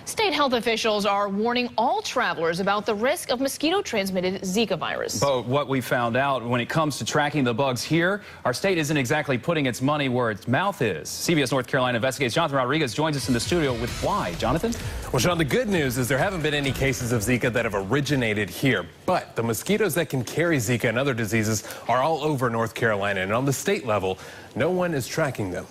State health officials are warning all travelers about the risk of mosquito-transmitted Zika virus. But what we found out when it comes to tracking the bugs here, our state isn't exactly putting its money where its mouth is. CBS North Carolina Investigates Jonathan Rodriguez joins us in the studio with why. Jonathan? Well, Sean, the good news is there haven't been any cases of Zika that have originated here. But the mosquitoes that can carry Zika and other diseases are all over North Carolina. And on the state level, no one is tracking them.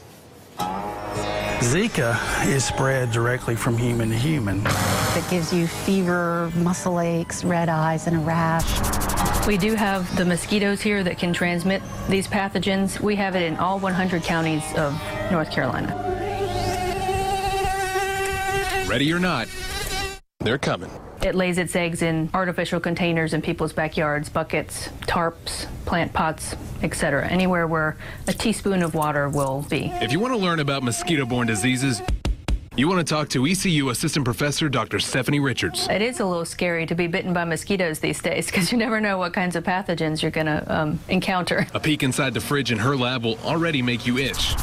Zika is spread directly from human to human. It gives you fever, muscle aches, red eyes, and a rash. We do have the mosquitoes here that can transmit these pathogens. We have it in all 100 counties of North Carolina. Ready or not, they're coming. It lays its eggs in artificial containers in people's backyards, buckets, tarps, plant pots, etc. Anywhere where a teaspoon of water will be. If you want to learn about mosquito-borne diseases, you want to talk to ECU Assistant Professor Dr. Stephanie Richards. It is a little scary to be bitten by mosquitoes these days because you never know what kinds of pathogens you're going to encounter. A peek inside the fridge in her lab will already make you itch.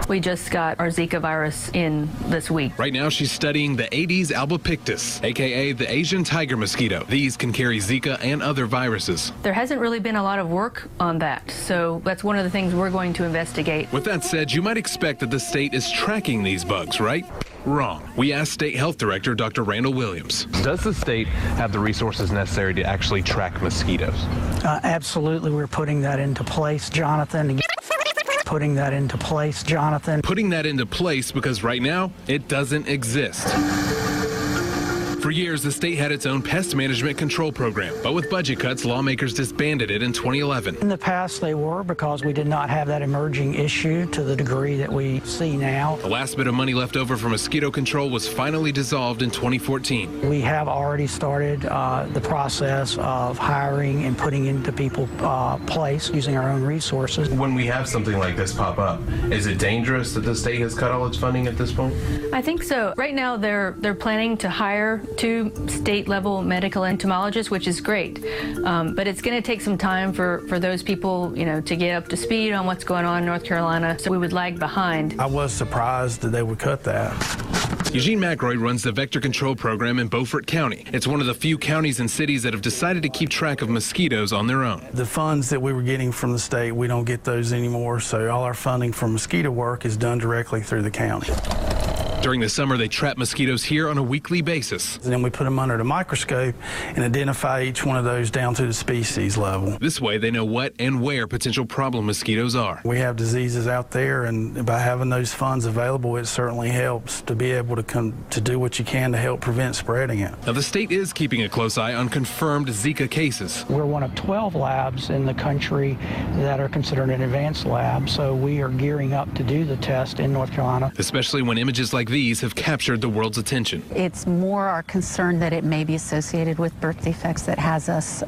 We just got our Zika virus in this week. Right now, she's studying the Aedes albopictus, a.k.a. the Asian tiger mosquito. These can carry Zika and other viruses. There hasn't really been a lot of work on that, so that's one of the things we're going to investigate. With that said, you might expect that the state is tracking these bugs, right? Wrong. We asked State Health Director Dr. Randall Williams. Does the state have the resources necessary to actually track mosquitoes? Absolutely, we're putting that into place, Jonathan. Putting that into place because right now, it doesn't exist. For years, the state had its own pest management control program, but with budget cuts, lawmakers disbanded it in 2011. In the past, they were because we did not have that emerging issue to the degree that we see now. The last bit of money left over for mosquito control was finally dissolved in 2014. We have already started the process of hiring and putting into people's place using our own resources. When we have something like this pop up, is it dangerous that the state has cut all its funding at this point? I think so. Right now, they're planning to hire 2 state-level medical entomologists, which is great. But it's going to take some time for those people, to get up to speed on what's going on in North Carolina. So we would lag behind. I was surprised that they would cut that. Eugene McRoy runs the Vector Control Program in Beaufort County. It's one of the few counties and cities that have decided to keep track of mosquitoes on their own. The funds that we were getting from the state, we don't get those anymore, so all our funding for mosquito work is done directly through the county. During the summer, they trap mosquitoes here on a weekly basis. And then we put them under the microscope and identify each one of those down to the species level. This way, they know what and where potential problem mosquitoes are. We have diseases out there, and by having those funds available, it certainly helps to be able to do what you can to help prevent spreading it. Now, the state is keeping a close eye on confirmed Zika cases. We're one of 12 labs in the country that are considered an advanced lab, so we are gearing up to do the test in North Carolina. Especially when images like these have captured the world's attention. It's more our concern that it may be associated with birth defects that has us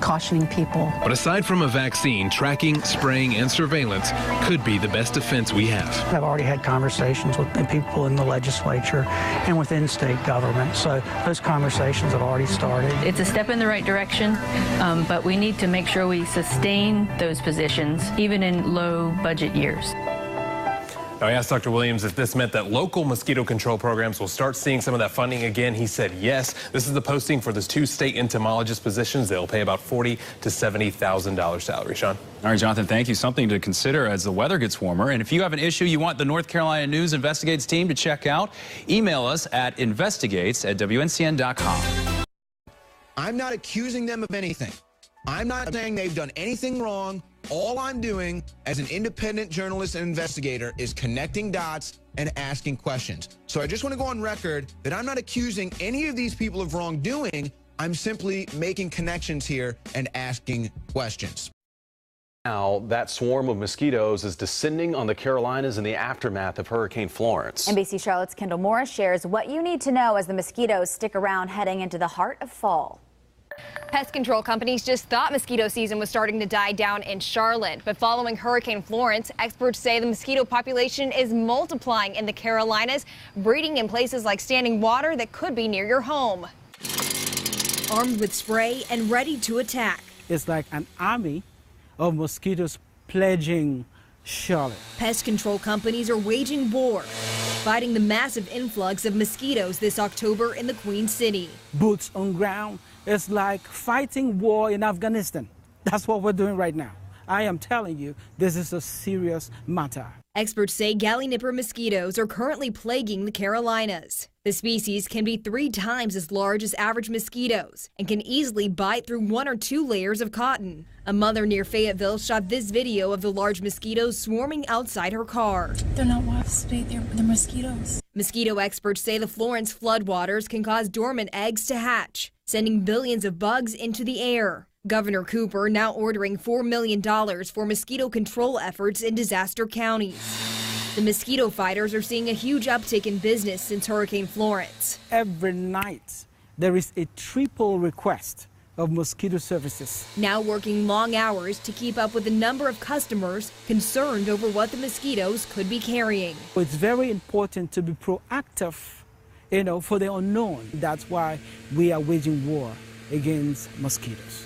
cautioning people. But aside from a vaccine, tracking, spraying, and surveillance could be the best defense we have. I've already had conversations with people in the legislature and within state government, so those conversations have already started. It's a step in the right direction, but we need to make sure we sustain those positions, even in low budget years. I asked Dr. Williams if this meant that local mosquito control programs will start seeing some of that funding again. He said yes. This is the posting for those 2 state entomologist positions. They'll pay about $40,000 to $70,000 salary. Sean? All right, Jonathan, thank you. Something to consider as the weather gets warmer. And if you have an issue you want the North Carolina News Investigates team to check out, email us at investigates@wncn.com. I'm not accusing them of anything. I'm not saying they've done anything wrong. All I'm doing as an independent journalist and investigator is connecting dots and asking questions. So I just want to go on record that I'm not accusing any of these people of wrongdoing. I'm simply making connections here and asking questions. Now, that swarm of mosquitoes is descending on the Carolinas in the aftermath of Hurricane Florence. NBC Charlotte's Kendall Morris shares what you need to know as the mosquitoes stick around heading into the heart of fall. Pest control companies just thought mosquito season was starting to die down in Charlotte, but following Hurricane Florence, experts say the mosquito population is multiplying in the Carolinas, breeding in places like standing water that could be near your home. Armed with spray and ready to attack. It's like an army of mosquitoes pledging Charlotte. Pest control companies are waging war, fighting the massive influx of mosquitoes this October in the Queen City. Boots on ground. It's like fighting war in Afghanistan. That's what we're doing right now. I am telling you, this is a serious matter. Experts say galley-nipper mosquitoes are currently plaguing the Carolinas. The species can be 3 times as large as average mosquitoes and can easily bite through 1 or 2 layers of cotton. A mother near Fayetteville shot this video of the large mosquitoes swarming outside her car. They're not wasps, they're mosquitoes. Mosquito experts say the Florence floodwaters can cause dormant eggs to hatch, sending billions of bugs into the air. Governor Cooper now ordering $4 million for mosquito control efforts in disaster counties. The mosquito fighters are seeing a huge uptick in business since Hurricane Florence. Every night, there is a triple request of mosquito services. Now working long hours to keep up with the number of customers concerned over what the mosquitoes could be carrying. It's very important to be proactive, for the unknown. That's why we are waging war against mosquitoes.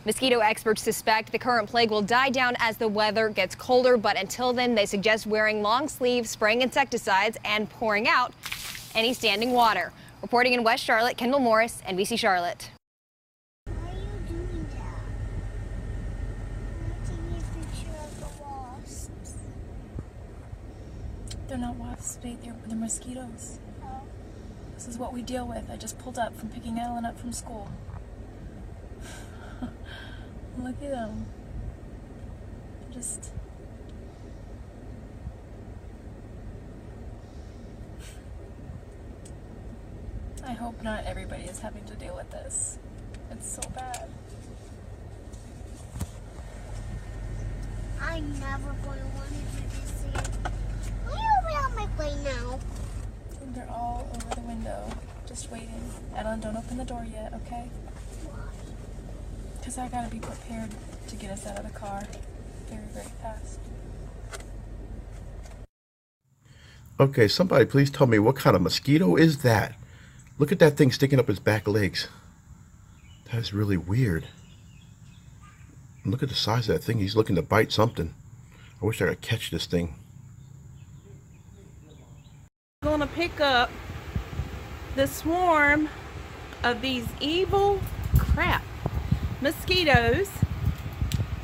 Mosquito experts suspect the current plague will die down as the weather gets colder, but until then, they suggest wearing long sleeves, spraying insecticides, and pouring out any standing water. Reporting in West Charlotte, Kendall Morris, NBC Charlotte. Why are you doing that? I'm taking a picture of the wasps. They're not wasps, they're mosquitoes. Oh. This is what we deal with. I just pulled up from picking Ellen up from school. Look at them. I hope not everybody is having to deal with this. It's so bad. I never going to want to do this again. Why are you on my plate now? And they're all over the window, just waiting. Ellen, don't open the door yet, okay? Because I gotta be prepared to get us out of the car very, very fast. Okay, somebody please tell me, what kind of mosquito is that? Look at that thing sticking up its back legs. That is really weird. And look at the size of that thing. He's looking to bite something. I wish I could catch this thing. I'm gonna pick up the swarm of these evil mosquitoes,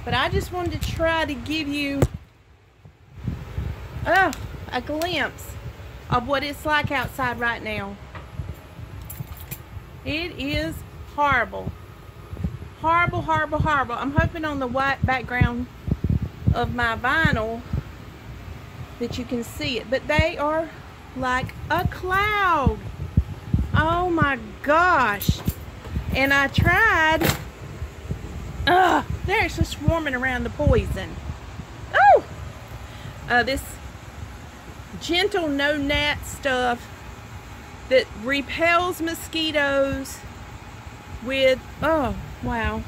but I just wanted to try to give you a glimpse of what it's like outside right now. It is horrible. Horrible, horrible, horrible. I'm hoping on the white background of my vinyl that you can see it, but they are like a cloud. Oh my gosh. And I tried, they're actually swarming around the poison. Oh! This gentle no gnat stuff that repels mosquitoes with, oh wow,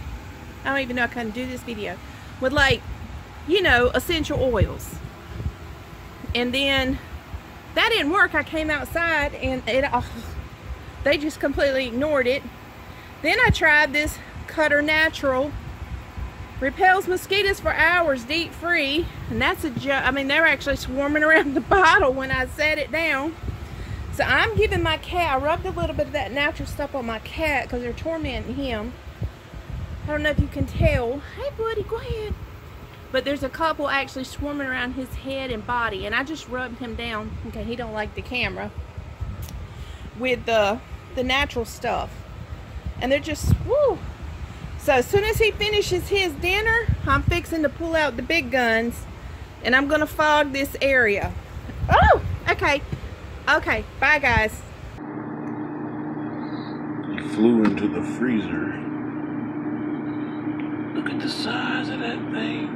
I don't even know I can do this video, with essential oils. And then that didn't work. I came outside and they just completely ignored it. Then I tried this Cutter Natural. Repels mosquitoes for hours, DEET free, and that's a joke. I mean, they were actually swarming around the bottle when I set it down. So I'm giving my cat, I rubbed a little bit of that natural stuff on my cat because they're tormenting him. I don't know if you can tell. Hey buddy, go ahead. But there's a couple actually swarming around his head and body, and I just rubbed him down. Okay, he don't like the camera. With the natural stuff. And they're just, woo. So as soon as he finishes his dinner, I'm fixing to pull out the big guns and I'm gonna fog this area. Oh, okay. Okay, bye guys. He flew into the freezer. Look at the size of that thing.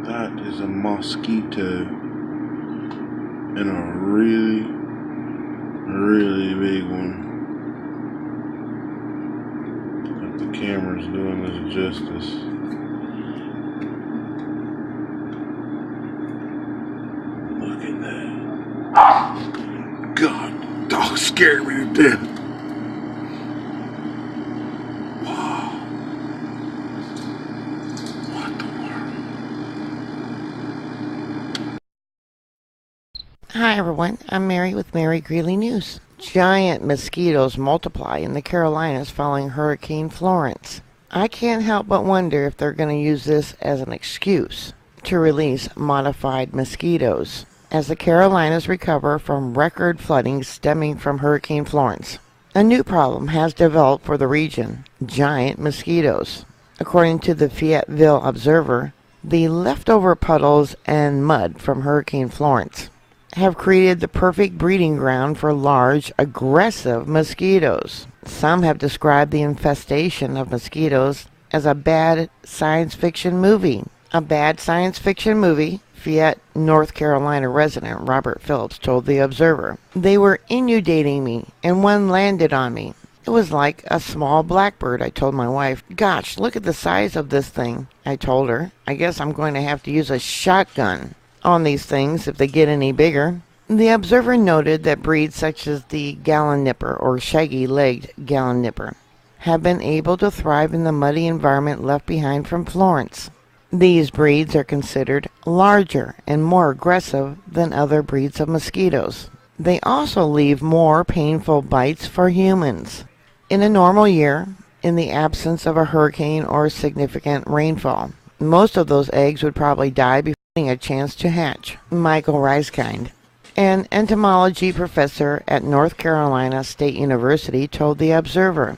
That is a mosquito. And a really, really big one. The camera's doing this justice. Look at that. God, dog scared me to death. Wow. What the world? Hi everyone, I'm Mary with Mary Greeley News. Giant mosquitoes multiply in the Carolinas following Hurricane Florence. I can't help but wonder if they're going to use this as an excuse to release modified mosquitoes as the Carolinas recover from record flooding stemming from Hurricane Florence. A new problem has developed for the region: giant mosquitoes. According to the Fayetteville Observer, the leftover puddles and mud from Hurricane Florence have created the perfect breeding ground for large, aggressive mosquitoes. Some have described the infestation of mosquitoes as a bad science fiction movie. A bad science fiction movie, Fayette, North Carolina resident Robert Phillips told the Observer. They were inundating me, and one landed on me. It was like a small blackbird, I told my wife. Gosh, look at the size of this thing, I told her. I guess I'm going to have to use a shotgun on these things if they get any bigger. The Observer noted that breeds such as the gallon nipper or shaggy-legged gallon nipper have been able to thrive in the muddy environment left behind from Florence. These breeds are considered larger and more aggressive than other breeds of mosquitoes. They also leave more painful bites for humans. In a normal year, in the absence of a hurricane or significant rainfall, most of those eggs would probably die before a chance to hatch. Michael Reiskind, an entomology professor at North Carolina State University, told the Observer.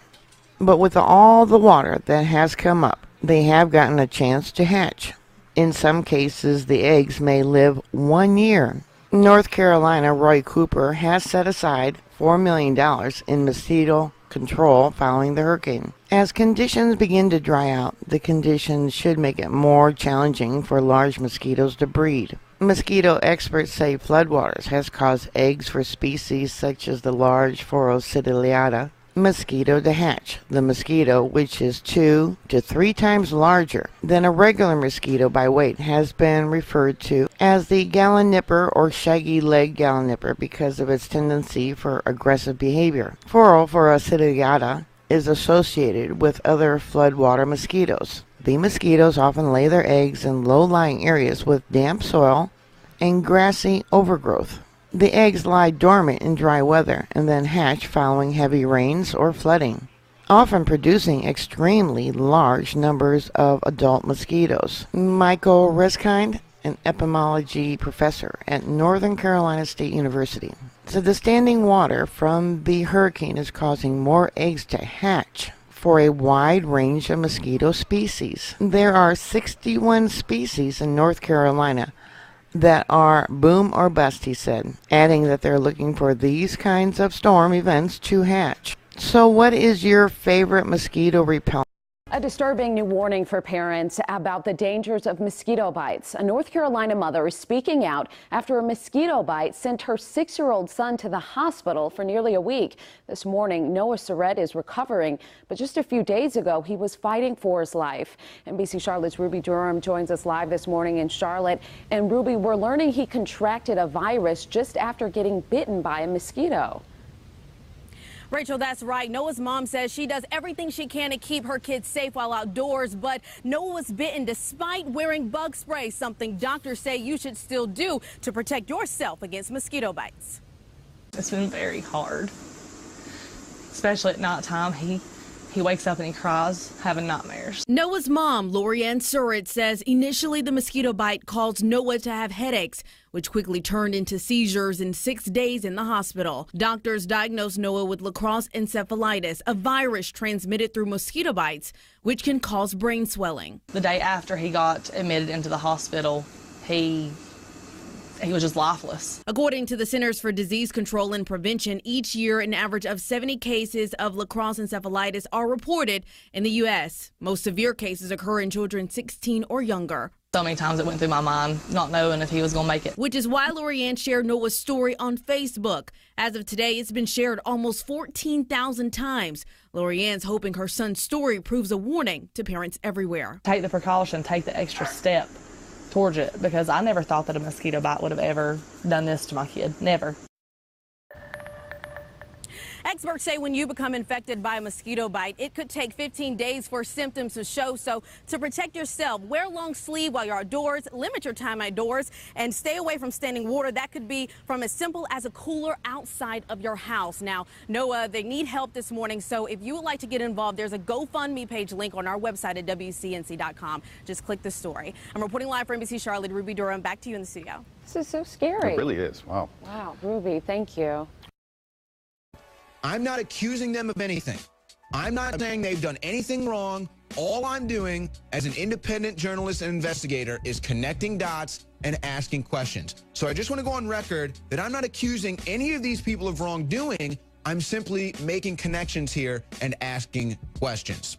But with all the water that has come up, they have gotten a chance to hatch. In some cases, the eggs may live 1 year. North Carolina Roy Cooper has set aside $4 million in mosquito control following the hurricane. As conditions begin to dry out, the conditions should make it more challenging for large mosquitoes to breed. Mosquito experts say floodwaters has caused eggs for species such as the large Phorociliata mosquito to hatch. The mosquito, which is 2 to 3 times larger than a regular mosquito by weight, has been referred to as the gallon nipper or shaggy-legged gallon nipper because of its tendency for aggressive behavior. Phorociliata is associated with other floodwater mosquitoes. The mosquitoes often lay their eggs in low-lying areas with damp soil and grassy overgrowth. The eggs lie dormant in dry weather and then hatch following heavy rains or flooding, often producing extremely large numbers of adult mosquitoes. Michael Reiskind, an entomology professor at Northern Carolina State University, said the standing water from the hurricane is causing more eggs to hatch for a wide range of mosquito species. There are 61 species in North Carolina that are boom or bust, he said, adding that they're looking for these kinds of storm events to hatch. So what is your favorite mosquito repellent? A disturbing new warning for parents about the dangers of mosquito bites. A North Carolina mother is speaking out after a mosquito bite sent her 6-year-old son to the hospital for nearly a week. This morning, Noah Surratt is recovering, but just a few days ago, he was fighting for his life. NBC Charlotte's Ruby Durham joins us live this morning in Charlotte. And Ruby, we're learning he contracted a virus just after getting bitten by a mosquito. Rachel, that's right. Noah's mom says she does everything she can to keep her kids safe while outdoors, but Noah was bitten despite wearing bug spray, something doctors say you should still do to protect yourself against mosquito bites. It's been very hard, especially at nighttime. He wakes up and he cries, having nightmares. Noah's mom, Lorianne Surratt, says initially the mosquito bite caused Noah to have headaches, which quickly turned into seizures and 6 days in the hospital. Doctors diagnosed Noah with Lacrosse encephalitis, a virus transmitted through mosquito bites, which can cause brain swelling. The day after he got admitted into the hospital, he was just lifeless. According to the Centers for Disease Control and Prevention, each year an average of 70 cases of Lacrosse encephalitis are reported in the U.S. Most severe cases occur in children 16 or younger. So many times it went through my mind, not knowing if he was going to make it. Which is why Lorianne shared Noah's story on Facebook. As of today, it's been shared almost 14,000 times. Lorianne's hoping her son's story proves a warning to parents everywhere. Take the precaution, take the extra step towards it, because I never thought that a mosquito bite would have ever done this to my kid. Never. Experts say when you become infected by a mosquito bite, it could take 15 days for symptoms to show. So to protect yourself, wear a long sleeve while you're outdoors, limit your time outdoors, and stay away from standing water. That could be from as simple as a cooler outside of your house. Now, Noah, they need help this morning, so if you would like to get involved, there's a GoFundMe page link on our website at WCNC.com. Just click the story. I'm reporting live for NBC Charlotte. Ruby Durham, back to you in the studio. This is so scary. It really is. Wow. Wow, Ruby, thank you. I'm not accusing them of anything. I'm not saying they've done anything wrong. All I'm doing as an independent journalist and investigator is connecting dots and asking questions. So I just want to go on record that I'm not accusing any of these people of wrongdoing. I'm simply making connections here and asking questions.